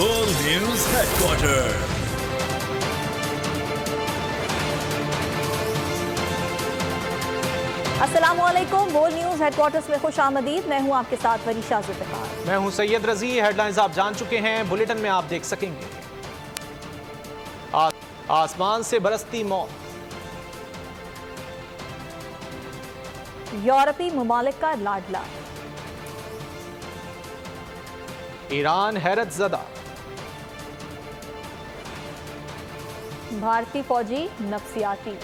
World News Headquarters. अस्सलामुअलैकुम। World news headquarters में खुश आमदीद। मैं हूं आपके साथ वरीशा जुल्फ़िकार। मैं हूं सैयद रजी। हेडलाइंस आप जान चुके हैं, बुलेटिन में आप देख सकेंगे। आसमान से बरसती मौत, यूरोपीय ममालिक का लाडला, ईरान हैरत ज़दा, भारतीय फौजी नफ्सियाती,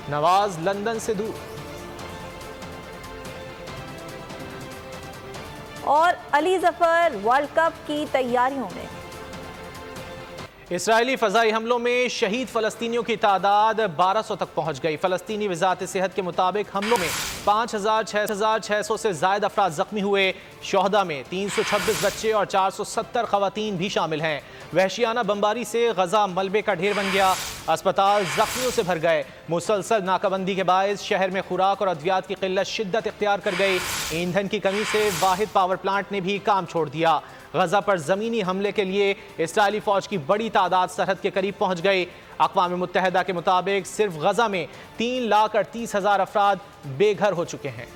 नवाज लंदन से दूर और अली जफर वर्ल्ड कप की तैयारियों में। इसराइली फ़ज़ाई हमलों में शहीद फ़लस्तीनियों की तादाद 1200 तक पहुँच गई। फ़लस्तीनी वज़ारत सेहत के मुताबिक हमलों में 5600 से ज़ायद अफराद ज़ख्मी हुए। शोहदा में 326 बच्चे और 470 ख़वातीन भी शामिल हैं। वहशियाना बमबारी से गजा मलबे का ढेर बन गया। अस्पताल ज़ख्मियों से भर गए। मुसलसल नाकाबंदी के बायस शहर में खुराक और अद्वियात की किल्लत शिद्दत इख्तियार कर गई। ईंधन की कमी से वाहिद पावर प्लांट ने भी काम छोड़ दिया। गजा पर ज़मीनी हमले के लिए इसराइली फ़ौज की बड़ी तादाद सरहद के करीब पहुँच गई। अक़वाम मुत्तहिदा के मुताबिक सिर्फ गजा में 3,38,000 अफराद बेघर हो चुके हैं।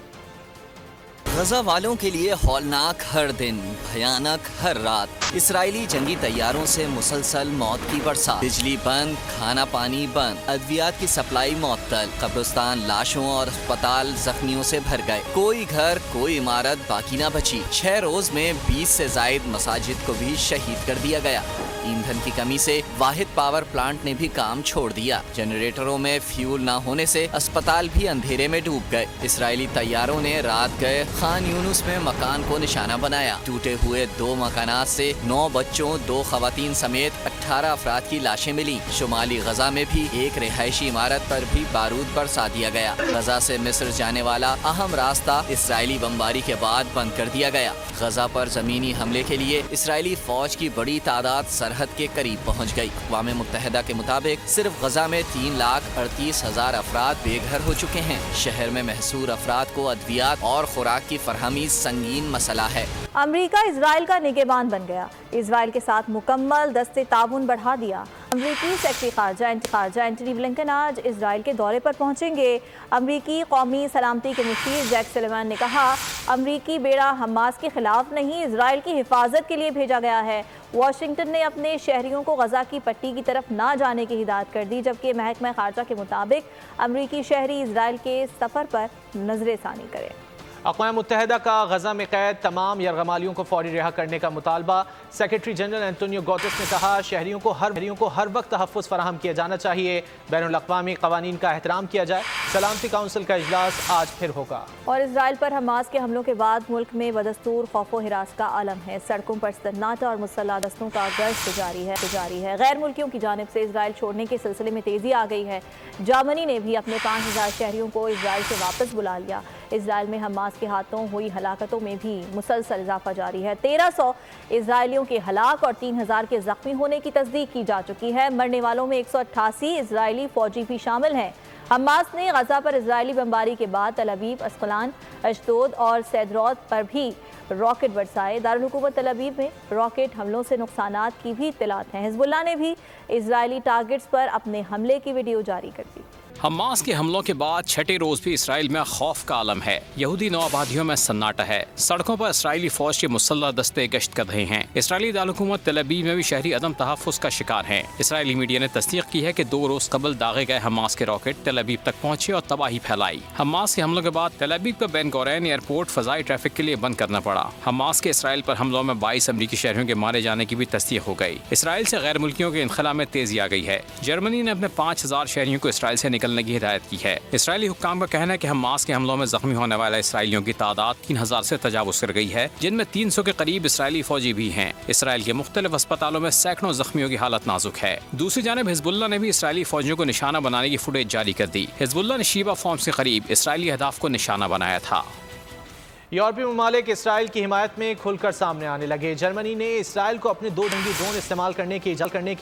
गजा वालों के लिए हौलनाक हर दिन, भयानक हर रात। इसराइली जंगी तैयारों से मुसलसल मौत की बरसात, बिजली बंद, खाना पानी बंद, अद्वियात की सप्लाई मअतल, कब्रिस्तान लाशों और अस्पताल जख्मियों से भर गए। कोई घर, कोई इमारत बाकी ना बची। 6 रोज में 20 से जायद मसाजिद को भी शहीद कर दिया गया। ईंधन की कमी से वाहिद पावर प्लांट ने भी काम छोड़ दिया। जनरेटरों में फ्यूल ना होने से अस्पताल भी अंधेरे में डूब गए। इसराइली तैयारों ने रात गए खान यूनुस में मकान को निशाना बनाया। टूटे हुए 2 मकानात से 9 बच्चों, 2 खवातीन समेत 18 अफराद की लाशें मिली। शुमाली गजा में भी एक रिहायशी इमारत पर भी बारूद बरसा दिया गया। गजा से मिस्र जाने वाला अहम रास्ता इसराइली बमबारी के बाद बंद कर दिया गया। गजा पर जमीनी हमले के लिए इसराइली फौज की बड़ी तादाद सरहद के करीब पहुंच गई। अक़वाम मुत्तहिदा के मुताबिक सिर्फ गजा में 3,38,000 अफराद बेघर हो चुके हैं। शहर में महसूर अफराद को अद्वियात और खुराक की फरहमी संगीन मसला है। अमरीका इसराइल का निगहबान बन गया। इसराइल के साथ मुकम्मल दस्ते ताउन बढ़ा दिया। अमरीकी सेक्रेटरी खारजा एंटनी ब्लिंकन आज इसराइल के दौरे पर पहुंचेंगे। अमरीकी कौमी सलामती के मुशीर जैक सुलेमान ने कहा, अमरीकी बेड़ा हमास के खिलाफ नहीं, इसराइल की हिफाजत के लिए भेजा गया है। वाशिंगटन ने अपने शहरियों को गजा की पट्टी की तरफ ना जाने की हिदायत कर दी, जबकि महकमा खारजा के मुताबिक अमरीकी शहरी इसराइल के सफ़र पर नजरेसानी करें। अक़वाम मुत्तहिदा का गजा में कैद तमाम यरगमालियों को फौरी रिहा करने का मुतालबा। सेक्रेटरी जनरल एंटोनियो गुतेरेस ने कहा, शहरियों को हर वक्त तहफ़्फ़ुज़ फराहम किया जाना चाहिए। बैनुल-अक़वामी क़वानीन का एहतराम किया जाए। सलामती काउंसिल का इजलास आज फिर होगा। और इसराइल पर हमास के हमलों के बाद मुल्क में बदस्तूर खौफ व हिरास का आलम है। सड़कों पर सन्नाटा और मुसल्लह दस्तों का गश्त जारी है। गैर मुल्कियों की जानिब से इसराइल छोड़ने के सिलसिले में तेज़ी आ गई है। जर्मनी ने भी अपने 5,000 शहरियों को इसराइल से वापस बुला लिया। इसराइल में हमास के हाथों हुई हलाकतों में भी मुसलसल इजाफा जारी है। 1300 इसराइलियों के हलाक और 3,000 के जख्मी होने की तस्दीक की जा चुकी है। मरने वालों में 188 इसराइली फौजी भी शामिल हैं। हमास ने गजा पर इसराइली बमबारी के बाद तल अवीव, अस्कलान, अशदोद और सैदरौत पर भी रॉकेट बरसाए। दारुल हुकूमत तल अवीव में रॉकेट हमलों से नुकसानात की भी इत्तलात हैं। हिजबुल्लाह ने भी इसराइली टारगेट्स पर अपने हमले की वीडियो जारी कर दी। हमास के हमलों के बाद छठे रोज भी इसराइल में खौफ का आलम है। यहूदी नौ आबादियों में सन्नाटा है। सड़कों पर इसराइली फौज के मुसल्लह दस्ते गश्त कर रहे हैं। इसराइली दारुल हुकूमत तल अवीव में भी शहरी अदम तहफ़्फ़ुज़ का शिकार हैं। इसराइली मीडिया ने तस्दीक की है कि 2 रोज कबल दागे गए हमास के रॉकेट तल अवीव तक पहुंचे और तबाही फैलाई। हमास के हमलों के बाद तल अवीव पर बेन गुरियन एयरपोर्ट फ़ज़ाई ट्रैफिक के लिए बंद करना पड़ा। हमास के इसराइल पर हमलों में 22 अमरीकी शहरियों के मारे जाने की भी तस्दीक हो गई। इसराइल से गैर मुल्कियों के इनखला में तेजी आ गई है। जर्मनी ने अपने 5,000 शहरियों को इसराइल से निकलने की हिदायत की है। इसराइली हुक्काम का कहना है कि हमास के हमलों में जख्मी होने वाले इसराइलियों की तादाद 3,000 से तजावुज़ कर गई है, जिनमें 300 के करीब इसराइली फौजी भी हैं। इसराइल के मुख्तलिफ अस्पतालों में सैकड़ों जख्मियों की हालत नाजुक है। दूसरी जानिब हिजबुल्लाह ने भी इसराइली फौजियों को निशाना बनाने की फुटेज जारी कर दी। हिजबुल्लाह ने शीबा फॉर्म्स के करीब इसराइली अहदाफ को निशाना बनाया था। यूरोपीय ममालिक इसराइल की हिमायत में खुलकर सामने आने लगे। जर्मनी ने इसराइल को अपने 2 जंगी ड्रोन इस्तेमाल करने की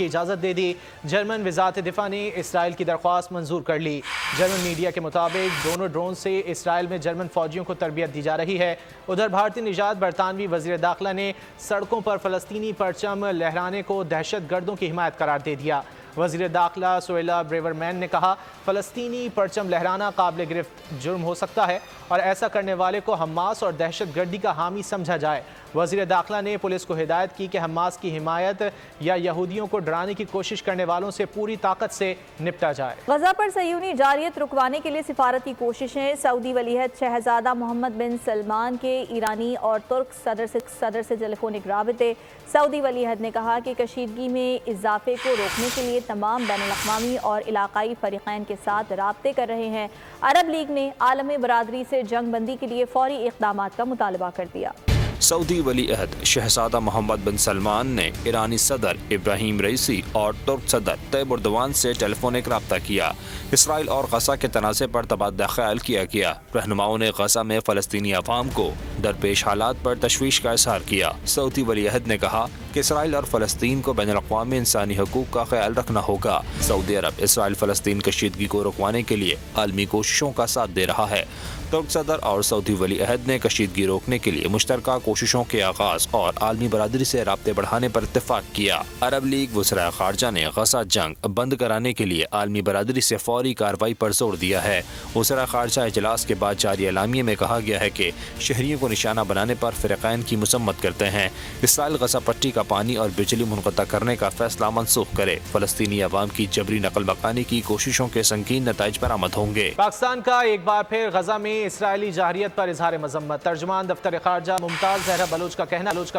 इजाज़त दे दी। जर्मन वज़ारत दिफा ने इसराइल की दरख्वास्त मंजूर कर ली। जर्मन मीडिया के मुताबिक दोनों ड्रोन से इसराइल में जर्मन फौजियों को तरबियत दी जा रही है। उधर भारतीय निजात बरतानवी वज़ीर दाखिला ने सड़कों पर फ़लस्तीनी परचम लहराने को दहशत गर्दों की हिमायत करार दे दिया। वज़ीर दाखिला सोहेला ब्रेवरमैन ने कहा, फ़लस्तीनी परचम लहराना काबिल गिरफ्त जुर्म हो सकता है और ऐसा करने वाले को हमास और दहशत गर्दी का हामी समझा जाए। वज़ीर दाखिला ने पुलिस को हिदायत की कि हमास की हिमायत या यहूदियों को डराने की कोशिश करने वालों से पूरी ताकत से निपटा जाए। गजा पर सयूनी जारियत रुकवाने के लिए सिफारती कोशिशें। सऊदी वलीअहद शहजादा मोहम्मद बिन सलमान के ईरानी और तुर्क सदर से टेलीफोनिक राबते। सऊदी वलीअहद ने कहा कि कशीदगी में इजाफे को रोकने के लिए तमाम बैनुल-अक़वामी और इलाकाई फरीक़ैन के साथ राब्ते कर रहे हैं। अरब लीग ने आलमी बरादरी से जंग बंदी के लिए फौरी इक़दामात का मुतालबा कर दिया। सऊदी वलीअहद शहजादा मोहम्मद बिन सलमान ने ईरानी सदर इब्राहिम रईसी और तुर्क सदर तैयब एर्दोगान से टेलीफोनिक रब्ता किया। इसराइल और गजा के तनाज़े पर तबादला ख्याल किया गया। रहनुमाओं ने गजा में फ़लस्तीनी अवाम को दरपेश हालात पर तशवीश का इज़हार किया। सऊदी वलीअहद ने कहा कि इसराइल और फ़लस्तीन को बैनुल-अक़वामी इंसानी हकूक़ का ख्याल रखना होगा। सऊदी अरब इसराइल फ़लस्तीन कशीदगी को रुकवाने के लिए आलमी कोशिशों का साथ दे रहा है। तुर्क सदर और सऊदी वलीअहद ने कशीदगी रोकने के लिए मुश्तरका कोशिशों के आगाज़ और आलमी बरादरी से राब्ते बढ़ाने पर इत्तेफाक किया। अरब लीग वज़राए ख़ारजा ने गजा जंग बंद कराने के लिए आलमी बरादरी से फौरी कार्रवाई पर जोर दिया है। वज़राए ख़ारजा इजलास के बाद जारी एलामिया में कहा गया है कि शहरियों को निशाना बनाने पर फ़िरक़ैन की मसम्मत करते हैं। इसराइल गजा पट्टी का पानी और बिजली मुनक़ता करने का फैसला मनसूख करे। फ़लस्तीनी अवाम की जबरी नकल मकानी की कोशिशों के संगीन नताइज बरामद होंगे। पाकिस्तान का एक बार फिर गजा में इसराइली जाहरियत पर इजहार मजम्मत। तर्जुमान दफ्तर खारजा मुमताज़ ज़हरा बलोच का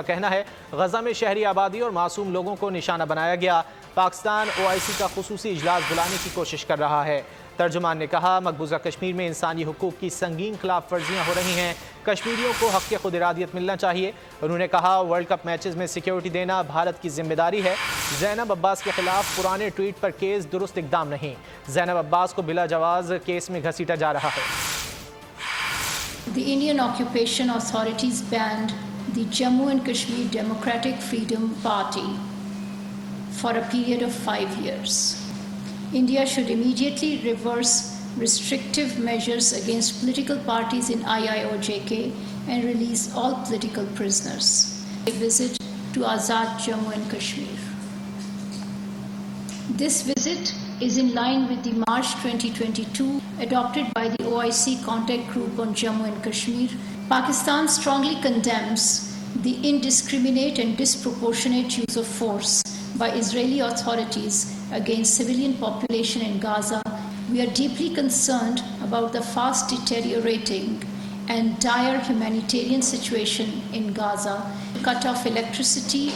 कहना है गजा में शहरी आबादी और मासूम लोगों को निशाना बनाया गया। पाकिस्तान OIC का खुसूसी इजलास बुलाने की कोशिश कर रहा है। तर्जुमान ने कहा, मकबूजा कश्मीर में इंसानी हुकूक की संगीन खिलाफ वर्जियाँ हो रही हैं। कश्मीरियों को हक़ खुद इरादियत मिलना चाहिए। उन्होंने कहा, वर्ल्ड कप मैचेस में सिक्योरिटी देना भारत की जिम्मेदारी है। ज़ैनब अब्बास के खिलाफ पुराने ट्वीट पर केस दुरुस्त इक़दाम नहीं। ज़ैनब अब्बास को बिला जवाज़ केस में घसीटा जा रहा है। The Indian occupation authorities banned the Jammu and Kashmir Democratic Freedom Party for a period of 5 years. India should immediately reverse restrictive measures against political parties in IIOJK and release all political prisoners. A visit to Azad Jammu and Kashmir. This visit is in line with the March 2022 adopted by the OIC Contact Group on Jammu and Kashmir. Pakistan strongly condemns the indiscriminate and disproportionate use of force by Israeli authorities against civilian population in Gaza. We are deeply concerned about the fast deteriorating and dire humanitarian situation in Gaza. Cut off electricity,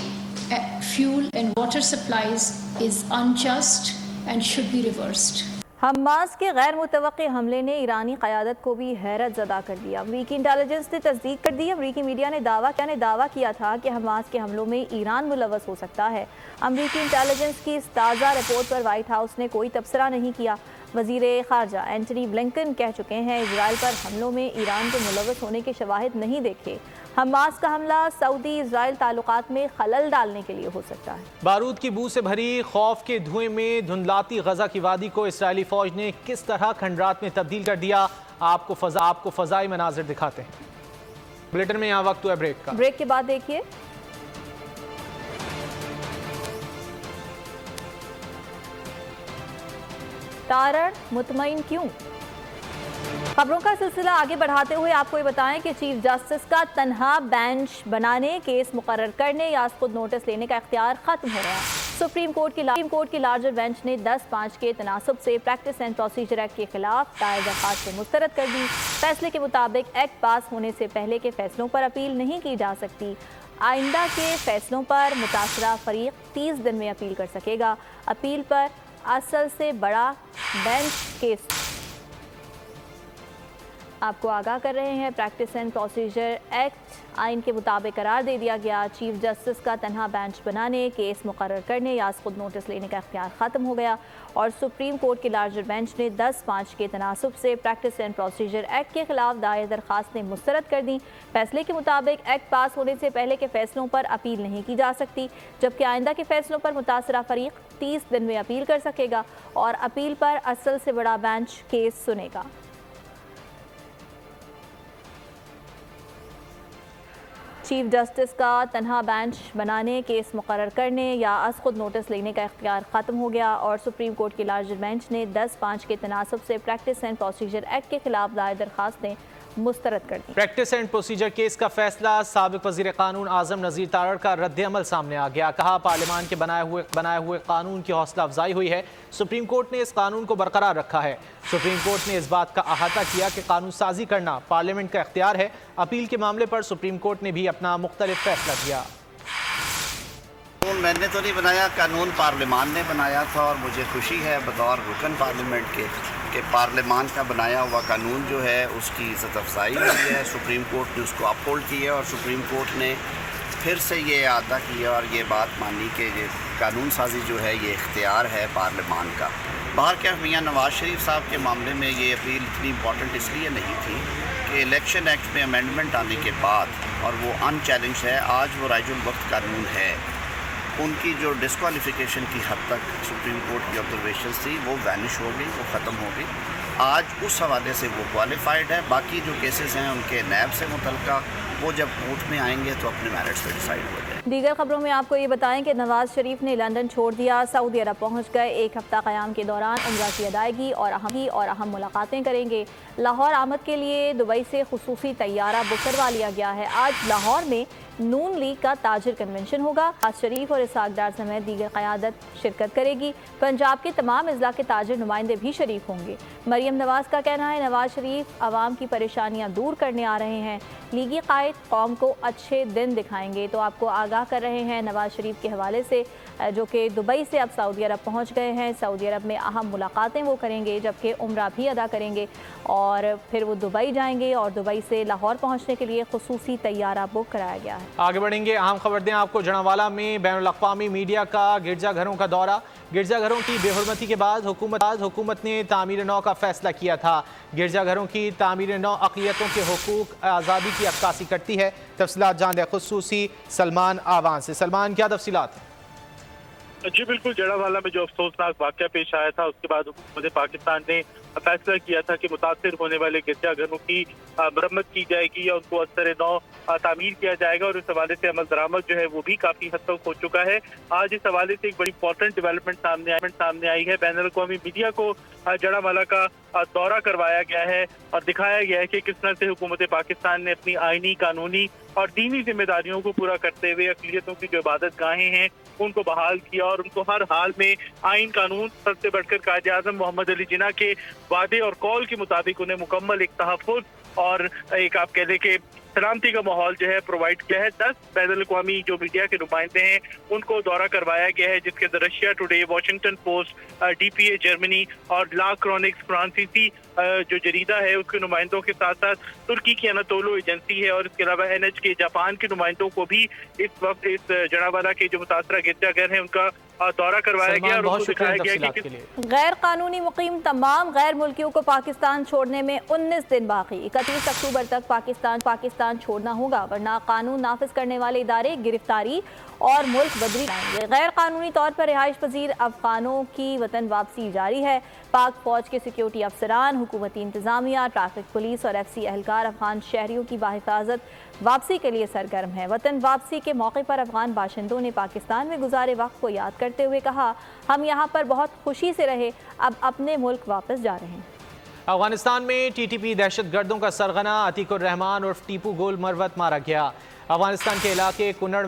fuel and water supplies is unjust and should be reversed. Hamas के गैर मुतवक्के हमले ने ईरानी क़यादत को भी हैरत ज़दा कर दिया। अमरीकी इंटेलिजेंस ने तस्दीक कर दी। अमरीकी मीडिया ने दावा किया था कि हमास के हमलों में ईरान मुलव्वस हो सकता है। अमरीकी इंटेलिजेंस की इस ताज़ा रिपोर्ट पर वाइट हाउस ने कोई तबसरा नहीं किया। वज़ीर ख़ारजा एंटनी ब्लिंकन कह चुके हैं, इजराइल पर हमलों में ईरान के मुलव्वस होने के शवाहिद नहीं देखे। हमास का हमला सऊदी इजराइल ताल्लुकात में खलल डालने के लिए हो सकता है। बारूद की बू से भरी खौफ के धुएं में धुंधलाती गजा की वादी को इसराइली फौज ने किस तरह खंडरात में तब्दील कर दिया, आपको फजाई मनाजिर दिखाते हैं। बुलेटिन में यहाँ वक्त हुआ है ब्रेक का। ब्रेक के बाद देखिए। तारण मुतमईन क्यों? खबरों का सिलसिला आगे बढ़ाते हुए आपको ये बताएं कि चीफ जस्टिस का तन्हा बेंच बनाने, केस मुकर्रर करने या खुद नोटिस लेने का इख्तियार खत्म हो गया। सुप्रीम कोर्ट की लार्जर बेंच ने 10-5 के तनासुब से प्रैक्टिस एंड प्रोसीजर एक्ट के खिलाफ दायर दरख्वास्त को मुस्तरद कर दी। फैसले के मुताबिक एक्ट पास होने से पहले के फैसलों पर अपील नहीं की जा सकती। आइंदा के फैसलों पर मुतासरा फरीक 30 दिन में अपील कर सकेगा। अपील पर असल से बड़ा बेंच केस आपको आगाह कर रहे हैं, प्रैक्टिस एंड प्रोसीजर एक्ट आइन के मुताबिक करार दे दिया गया। चीफ जस्टिस का तन्हा बेंच बनाने, केस मुकर्रर करने या खुद नोटिस लेने का इख्तियार ख़त्म हो गया और सुप्रीम कोर्ट के लार्जर बेंच ने 10-5 के तनासुब से प्रैक्टिस एंड प्रोसीजर एक्ट के खिलाफ दायर दरख्वास्तें मुस्तरद कर दी। फैसले के मुताबिक एक्ट पास होने से पहले के फैसलों पर अपील नहीं की जा सकती, जबकि आइंदा के फैसलों पर मुतासरा फरीक 30 दिन में अपील कर सकेगा और अपील पर असल से बड़ा बेंच केस सुनेगा। चीफ जस्टिस का तन्हा बेंच बनाने, केस मुकर्रर करने या खुद नोटिस लेने का इख्तियार ख़त्म हो गया और सुप्रीम कोर्ट के लार्जर बेंच ने 10-5 के तनासुब से प्रैक्टिस एंड प्रोसीजर एक्ट के खिलाफ दायर दरख्वास्तें मुस्तरद कर दी। प्रैक्टिस एंड प्रोसीजर केस का फैसला, साबिक वज़ीर कानून आज़म नज़ीर तारड़ का रद्द-ए-अमल सामने आ गया। कहा, पार्लियामान के बनाए हुए कानून की हौसला अफजाई हुई है। सुप्रीम कोर्ट ने इस कानून को बरकरार रखा है। सुप्रीम कोर्ट ने इस बात का अहाता किया कि कानून साजी करना पार्लियामेंट का इख्तियार है। अपील के मामले पर सुप्रीम कोर्ट ने भी अपना मुख्तलिफ फैसला किया। मैंने तो नहीं बनाया, कानून पार्लियामान ने बनाया था और मुझे खुशी है बतौर रुकन पार्लियामेंट के कि पार्लियामान का बनाया हुआ कानून जो है उसकी इज़्ज़त अफजाई हुई है। सुप्रीम कोर्ट ने उसको अपहोल्ड किया और सुप्रीम कोर्ट ने फिर से ये अदा किया और ये बात मानी कि ये कानून साजी जो है ये इख्तियार है पार्लियामान का। बाहर क्या मियाँ नवाज शरीफ साहब के मामले में ये अपील इतनी इम्पॉर्टेंट इसलिए नहीं थी कि इलेक्शन एक्ट में अमेंडमेंट आने के बाद और वो अनचैलेंज है, आज वो राइजुल वक्त कानून है, उनकी जो डिस्क्वालिफिकेशन की हद तक सुप्रीम कोर्ट की ऑब्जर्वेशन थी वो वैनिश हो गई, वो ख़त्म हो गई। आज उस हवाले से वो क्वालिफाइड है। बाकी जो केसेस हैं उनके नैब से मुतल्लिका वो जब कोर्ट में आएंगे तो अपने मेरिट्स पर डिसाइड हो जाए। दीगर खबरों में आपको ये बताएं कि नवाज शरीफ ने लंदन छोड़ दिया, सऊदी अरब पहुंच गए। एक हफ्ता क़याम के दौरान उम्रा की अदायगी और अहम मुलाकातें करेंगे। लाहौर आमद के लिए दुबई से खुसूसी तैयारा बुक करवा लिया गया है। आज लाहौर में नून लीग का ताजिर कन्वेंशन होगा। नवाज शरीफ और इसहाक डार समेत दीगर क़यादत शिरकत करेगी। पंजाब के तमाम अजला के ताजिर नुमाइंदे भी शरीक होंगे। मरियम नवाज का कहना है, नवाज शरीफ आवाम की परेशानियां दूर करने आ रहे हैं। लीगी कायद कौम को अच्छे दिन दिखाएंगे। तो आपको आगाह कर रहे हैं नवाज शरीफ के हवाले से, जो कि दुबई से अब सऊदी अरब पहुंच गए हैं। सऊदी अरब में अहम मुलाकातें वो करेंगे, जबकि उम्रा भी अदा करेंगे और फिर वो दुबई जाएंगे और दुबई से लाहौर पहुंचने के लिए खुसूसी तैयारा बुक कराया गया है। आगे बढ़ेंगे, अहम खबर दें आपको। जनावाला में बैनुल अक़वामी मीडिया का गिरजाघरों का दौरा। गिरजाघरों की बेहुरमती के बाद हुकूमत ने तामीर नौ का फैसला किया था। गिरजाघरों की तामीर नौ अक़लियतों के हुकूक आज़ादी की अक्कासी करती है। तफसीलात जान लें खुसूसी सलमान आवान से। सलमान, क्या तफसीलात? जी बिल्कुल, जड़ावाला में जो अफसोसनाक वाक़या पेश आया था उसके बाद हुकूमत पाकिस्तान ने फैसला किया था कि मुतासिर होने वाले गिरजाघरों की मरम्मत की जाएगी या उनको असर नौ तामीर किया जाएगा और इस हवाले से अमल दरामद जो है वो भी काफ़ी हद तक हो चुका है। आज इस हवाले से एक बड़ी इंपॉर्टेंट डेवलपमेंट सामने आई है। बैनुल अक़वामी मीडिया को जड़ावाला का दौरा करवाया गया है और दिखाया गया है कि किस तरह से हुकूमत पाकिस्तान ने अपनी आइनी, कानूनी और दीनी जिम्मेदारियों को पूरा करते हुए अक़लियतों की जो इबादत गाहें हैं उनको बहाल किया और उनको हर हाल में आइन, कानून, सबसे बढ़कर कायदे आज़म मोहम्मद अली जिन्ना के वादे और कौल के मुताबिक उन्हें मुकम्मल एक तहफ़्फ़ुज़ और एक आप कह लें कि सलामती का माहौल जो है प्रोवाइड किया है। 10 बैनुल अक़वामी जो मीडिया के नुमाइंदे हैं उनको दौरा करवाया गया है, जिसके अंदर Russia today, Washington post, DPA Germany और ला क्रॉनिक्स फ्रांसीसी जो जरीदा है उसके नुमाइंदों के साथ साथ तुर्की की अनातोलो एजेंसी है और इसके अलावा NHK जापान के नुमाइंदों को भी इस वक्त इस जड़ावाला के जो मुतासरा गिरजाघर है उनका दौरा करवाया गया और उनको दिखाया गया कि गैर कानूनी मुकीम तमाम गैर मुल्कियों को पाकिस्तान छोड़ने में 19 दिन बाकी। 31 अक्टूबर तक पाकिस्तान छोड़ना होगा, वरना कानून नाफिज करने वाले इदारे गिरफ्तारी और मुल्क बदरी कराएंगे। गैर कानूनी तौर पर रिहाइश पजीर अफगानों की वतन वापसी जारी है। पाक फौज के सिक्योरिटी अफसरान, हुकूमती इंतजामिया, ट्रैफिक पुलिस और FC एहलकार अफगान शहरियों की बाहिफाजत वापसी के लिए सरगर्म है। वतन वापसी के मौके पर अफगान बाशिंदों ने पाकिस्तान में गुजारे वक्त को याद करते हुए कहा, हम यहाँ पर बहुत खुशी से रहे, अब अपने मुल्क वापस जा रहे हैं। अफगानिस्तान में TTP दहशतगर्दों का सरगना अतीकुर रहमान उर्फ टीपू गोल मरवत मारा गया। अफगानिस्तान के इलाके कुन्नड़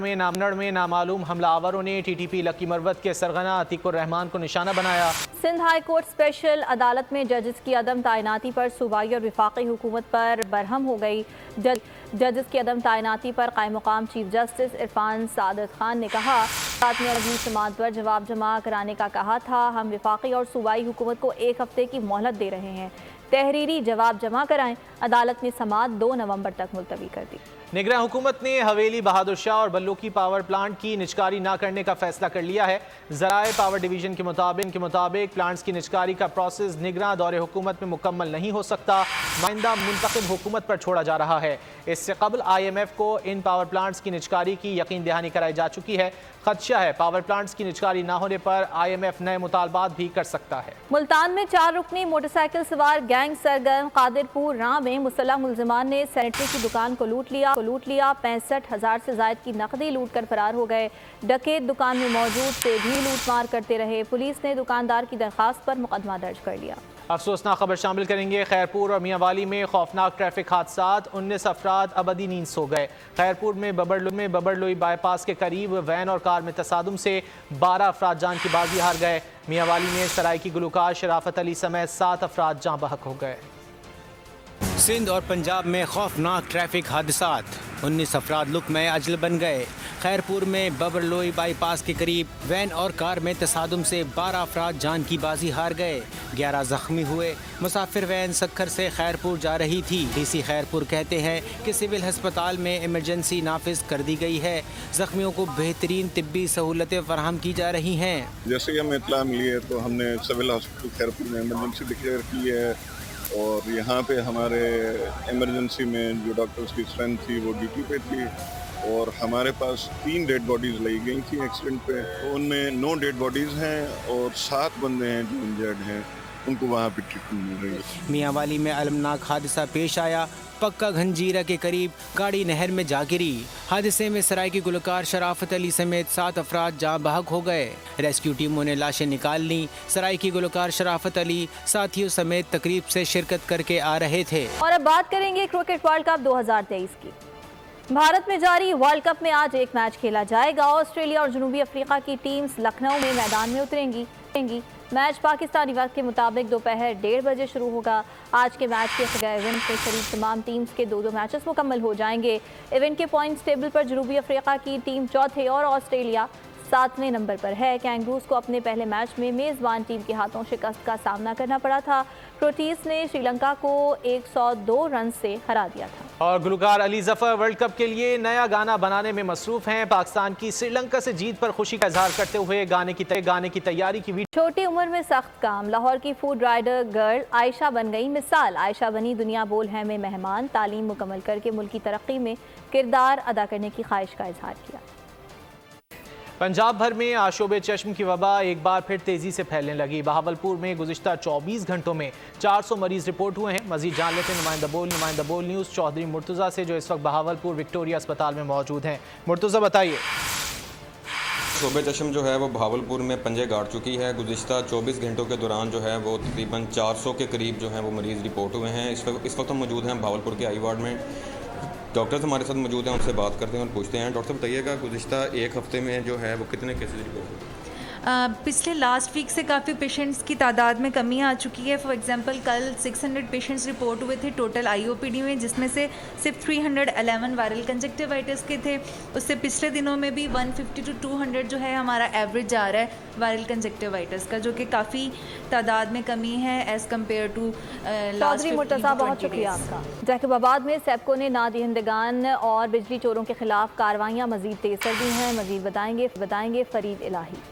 में नामालूम हमलावरों ने TTP लकी मरवत के सरगना अतीकुर रहमान को निशाना बनाया। सिंध हाई कोर्ट स्पेशल अदालत में जजेस की अदम तैनाती पर सूबाई और वफाकी हुकूमत पर बरहम हो गई। जजेस की अदम तैनाती पर कायम मुकाम चीफ जस्टिस इरफान सादत खान ने कहा, साथ में अगली समात पर जवाब जमा कराने का कहा था। हम वफाकी और सूबाई हुकूमत को 1 हफ्ते की मोहलत दे रहे हैं। तहरीरी जवाब जमा कराएं। अदालत ने समाअत 2 नवंबर तक मुलतवी कर दी। निगरान हुकूमत ने हवेली, बहादुर शाह और बल्लूकी पावर प्लांट की निजकारी न करने का फैसला कर लिया है। ज़राए पावर डिवीजन के मुताबिक प्लांट्स की निजकारी का प्रोसेस निगरान दौरे हुकूमत में मुकम्मल नहीं हो सकता, नुमाइंदा मुंतखब हुकूमत पर छोड़ा जा रहा है। इससे कबल IMF को इन पावर प्लांट्स की निजकारी की यकीन दहानी कराई जा चुकी है। खदशा है पावर प्लांट्स की निजकारी न होने पर IMF नए मुतालबात भी कर सकता है। मुल्तान में 4 रुकनी मोटरसाइकिल सवार गैंग सरगर्म कादिरपुर राह में मुसल्लह मुल्जिमान ने सैनिटरी की दुकान को लूट लिया। 65,000 से ज्यादा की नकदी लूट कर फरार हो गए। डकैत दुकान में मौजूद से भी लूटमार करते रहे। पुलिस ने दुकानदार की दरखास्त पर मुकदमा दर्ज कर लिया। अफसोसनाक खबर शामिल करेंगे। खैरपुर और मियांवाली में खौफनाक ट्रैफिक हादसात, 19 अफराद अबदी नींद सो गए। खैरपुर में बबरलोई बाईपास के करीब वैन और कार में तसादुम से 12 अफराद जान की बाजी हार गए। मियांवाली में सराइकी गुलकार शराफत अली समेत 7 अफराद जाँ बहक हो गए। सिंध और पंजाब में खौफनाक ट्रैफिक हादसात, 19 अफराद लुक़्मे अजल बन गए। खैरपुर में बबरलोई बाईपास के करीब वैन और कार में तसादुम से 12 अफराद जान की बाजी हार गए, 11 जख्मी हुए। मुसाफिर वैन सक्खर से खैरपुर जा रही थी। DC खैरपुर कहते हैं कि सिविल अस्पताल में इमरजेंसी नाफिज कर दी गई है। जख्मियों को बेहतरीन तिब्बी सहूलतें फराहम की जा रही हैं। जैसे कि हमें इत्तला मिली है तो हमने सिविल हॉस्पिटल खैरपुर में इमरजेंसी डिक्लेयर की है और यहाँ पे हमारे इमरजेंसी में जो डॉक्टर्स की स्ट्रेंथ थी वो ड्यूटी पे थी और हमारे पास 3 डेड बॉडीज़ लाई गई थी एक्सीडेंट पे। तो उनमें 9 डेड बॉडीज़ हैं और 7 बंदे हैं जो इंजर्ड हैं, उनको वहाँ पे ट्रीटमेंट मिल रही है। मियांवाली में अलमनाक हादसा पेश आया। पक्का घंजीरा के करीब गाड़ी नहर में जा गिरी। हादसे में सराइकी गुलकार शराफत अली समेत 7 अफराद जाँ बहक हो गए। रेस्क्यू टीमों ने लाशें निकाल ली। सराइकी गुलकार शराफत अली साथियों समेत तकरीब से शिरकत करके आ रहे थे। और अब बात करेंगे क्रिकेट वर्ल्ड कप 2023 की। भारत में जारी वर्ल्ड कप में आज एक मैच खेला जाएगा। ऑस्ट्रेलिया और जनूबी अफ्रीका की टीम्स लखनऊ में मैदान में उतरेंगी। मैच पाकिस्तानी वक्त के मुताबिक दोपहर 1:30 बजे शुरू होगा। आज के मैच के गए इवेंट में शरीक तमाम टीम्स के 2-2 मैचेस मुकम्मल हो जाएंगे। इवेंट के पॉइंट्स टेबल पर जनूबी अफ्रीका की टीम 4थे और ऑस्ट्रेलिया 7वें नंबर पर है। कैंगरूज को अपने पहले मैच में मेज़बान टीम के हाथों शिकस्त का सामना करना पड़ा था। प्रोटीज ने श्रीलंका को 102 रन से हरा दिया था। और गुलकार अली जफर वर्ल्ड कप के लिए नया गाना बनाने में मसरूफ हैं। पाकिस्तान की श्रीलंका से जीत पर खुशी का इजहार करते हुए गाने की तैयारी की वीडियो। छोटी उम्र में सख्त काम, लाहौर की फूड राइडर गर्ल आयशा बन गई मिसाल। आयशा बनी दुनिया बोल है में मेहमान। तालीम मुकम्मल करके मुल्क की तरक्की में किरदार अदा करने की ख्वाहिश का इजहार किया। पंजाब भर में आशोबे चश्म की वबा एक बार फिर तेजी से फैलने लगी। बहावलपुर में गुज़िश्ता 24 घंटों में 400 मरीज रिपोर्ट हुए हैं। मजीद जान लेते हैं नुमाइंदा बोल न्यूज़ चौधरी मुर्तज़ा से, जो इस वक्त बहावलपुर विक्टोरिया अस्पताल में मौजूद हैं। मुर्तज़ा बताइए। शोबे चश्म जो है वो बहावलपुर में पंजे गाड़ चुकी है। गुज़िश्ता 24 घंटों के दौरान जो है वो तकरीबन 400 के करीब जो है वो मरीज़ रिपोर्ट हुए हैं। इस वक्त हम मौजूद हैं बहावलपुर के आई वार्ड में। डॉक्टर्स हमारे साथ मौजूद हैं, उनसे बात करते हैं और पूछते हैं। डॉक्टर बताइएगा, गुज़िश्ता एक हफ्ते में जो है वो कितने केसेज रिपोर्ट हुए? पिछले लास्ट वीक से काफ़ी पेशेंट्स की तादाद में कमी आ चुकी है। फॉर एग्जांपल कल 600 पेशेंट्स रिपोर्ट हुए थे टोटल IOPD में, जिसमें से सिर्फ 311 वायरल कंजक्टिवाइटिस के थे। उससे पिछले दिनों में भी 150 to 200 जो है हमारा एवरेज जा रहा है वायरल कंजक्टिवाइटिस का, जो कि काफ़ी तादाद में कमी है as compare to last. Murtaza बहुत शुक्रिया आपका। जैकबाबाद में सेप्को ने नादिहंदगान और बिजली चोरों के खिलाफ कार्रवाइयाँ मजीद तेज कर दी हैं। मजीद बताएंगे फरीद इलाही।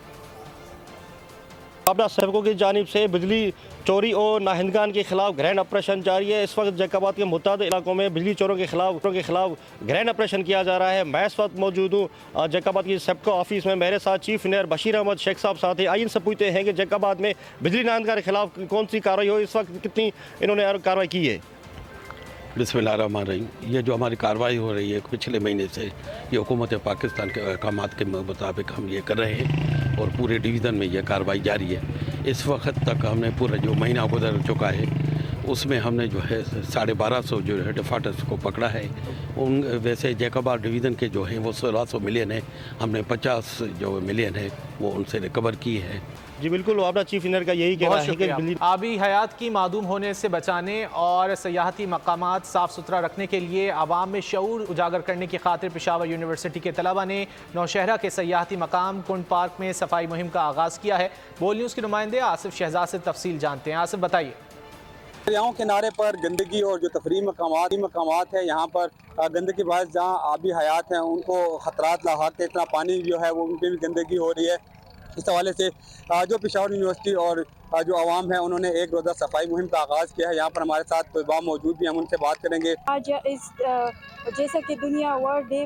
अपना सेप्को की जानिब से बिजली चोरी और नाहिंदगान के खिलाफ ग्रैंड ऑपरेशन जारी है। इस वक्त जैकबाबाद के मुताद इलाकों में बिजली चोरों के खिलाफ ग्रैंड ऑपरेशन किया जा रहा है। मैं इस वक्त मौजूद हूँ जैकबाबाद की सेप्को ऑफिस में। मेरे साथ चीफ इंजीनियर बशीर अहमद शेख साहब साथ हैं। आइए इनसे पूछते हैं कि जैकबाबाद में बिजली नाहिंदगान के खिलाफ कौन सी कार्रवाई हो, इस वक्त कितनी इन्होंने कार्रवाई की है। बिस्मिल्लाहिर्रहमानिर्रहीम। ये जो हमारी कार्रवाई हो रही है पिछले महीने से, ये हुकूमत पाकिस्तान के अहकामात के मुताबिक हम ये कर रहे हैं और पूरे डिवीज़न में ये कार्रवाई जारी है। इस वक्त तक हमने पूरा जो महीना गुजर चुका है उसमें हमने जो है 1250 जो है डिफाल्टर्स को पकड़ा है। उन वैसे जैकबाबाद डिवीज़न के जो हैं वो 1600 मिलियन है, हमने 50 जो मिलियन है वो उनसे रिकवर की है। जी बिल्कुल, आपका चीफ इंजीनियर का यही कहना है कि आबी हयात की मादूम होने से बचाने और सयाहती मकामात साफ़ सुथरा रखने के लिए आवाम में शऊर उजागर करने की खातिर पेशावर यूनिवर्सिटी के तलबा ने नौशहरा के सयाहती मकाम कुंड पार्क में सफाई मुहिम का आगाज़ किया है। बोल न्यूज़ के नुमाइंदे आसिफ शहजाद से तफसील जानते हैं। आसिफ बताइए। दरियाओं किनारे पर गंदगी और जो तफरीही मकामात है, यहाँ पर गंदगी के बाद जहाँ आबी हयात हैं उनको खतरात लाहक है, इतना पानी जो है वो उनकी भी गंदगी हो रही है। इस हवाले से जो पेशावर यूनिवर्सिटी और जो आवाम है उन्होंने एक रोज़ा सफाई मुहिम का आगाज़ किया है। यहाँ पर हमारे साथ तलबा मौजूद भी, हम उनसे बात करेंगे। आज जैसा कि दुनिया वर्ल्ड डे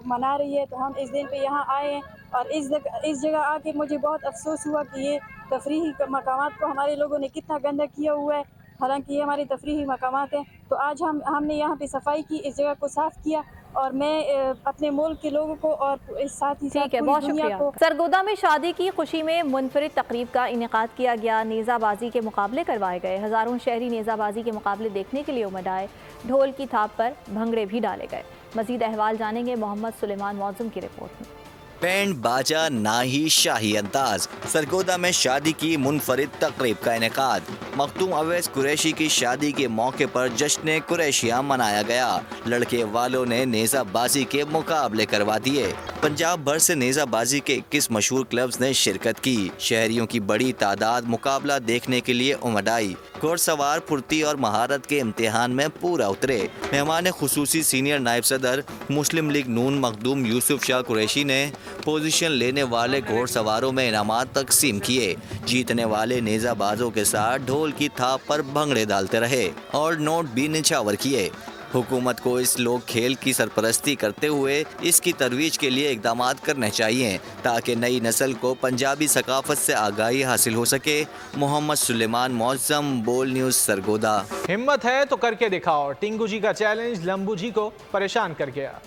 मना रही है, तो हम इस दिन पे यहाँ आए हैं और इस जगह आके मुझे बहुत अफसोस हुआ कि ये तफरीही मकामात को हमारे लोगों ने कितना गंदा किया हुआ है। हालांकि ये हमारे तफरीही मकामात हैं, तो आज हमने यहाँ पे सफाई की, इस जगह को साफ़ किया और मैं अपने मुल्क के लोगों को और इस साथ ही साथ बहुत शुक्रिया। सरगोदा में शादी की खुशी में मुनफरिद तकरीब का इनेकाद किया गया। नेज़ाबाजी के मुकाबले करवाए गए। हज़ारों शहरी नेज़ाबाजी के मुकाबले देखने के लिए उमड़ आए। ढोल की थाप पर भंगड़े भी डाले गए। मज़ीद अहवाल जानेंगे मोहम्मद सुलेमान मौज़ूम की रिपोर्ट में। बैंड बाजा नाही शाही अंदाज, सरगोदा में शादी की मुनफरिद तकरीब का इनेकाद। मखदूम अवैस कुरैशी की शादी के मौके पर जश्न कुरैशिया मनाया गया। लड़के वालों ने नेज़ाबाजी के मुकाबले करवा दिए। पंजाब भर से नेज़ाबाजी के 21 मशहूर क्लब्स ने शिरकत की। शहरियों की बड़ी तादाद मुकाबला देखने के लिए उमड़ आई। घुड़सवार फुर्ती और महारत के इम्तिहान में पूरा उतरे। मेहमान खुसूसी सीनियर नायब सदर मुस्लिम लीग नून मखदूम यूसुफ शाह कुरैशी ने पोजीशन लेने वाले घोड़सवारों में इनामात तकसीम किए। जीतने वाले नेज़ाबाजों के साथ ढोल की थाप पर भंगड़े डालते रहे और नोट भी निछावर किए। हुकूमत को इस लोक खेल की सरपरस्ती करते हुए इसकी तरवीज के लिए इकदाम करने चाहिए ताकि नई नस्ल को पंजाबी सकाफत से आगाही हासिल हो सके। मोहम्मद सुलेमान मौज़म, बोल न्यूज़, सरगोदा। हिम्मत है तो करके दिखाओ। टिंगू जी का चैलेंज लंबू जी को परेशान कर गया।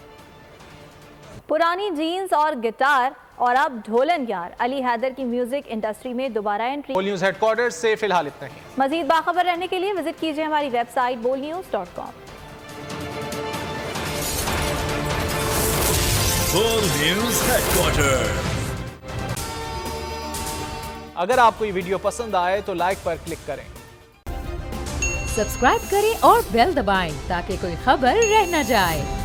पुरानी जीन्स और गिटार और अब ढोलन यार। अली हैदर की म्यूजिक इंडस्ट्री में दोबारा एंट्री। बोल न्यूज़ हेडक्वार्टर से फिलहाल इतना ही। मजीद बाखबर रहने के लिए विजिट कीजिए हमारी वेबसाइट bolnews.com। बोल न्यूज़ हेडक्वार्टर। अगर आपको ये वीडियो पसंद आए तो लाइक पर क्लिक करें, सब्सक्राइब करें और बेल दबाएं ताकि कोई खबर रह न जाए।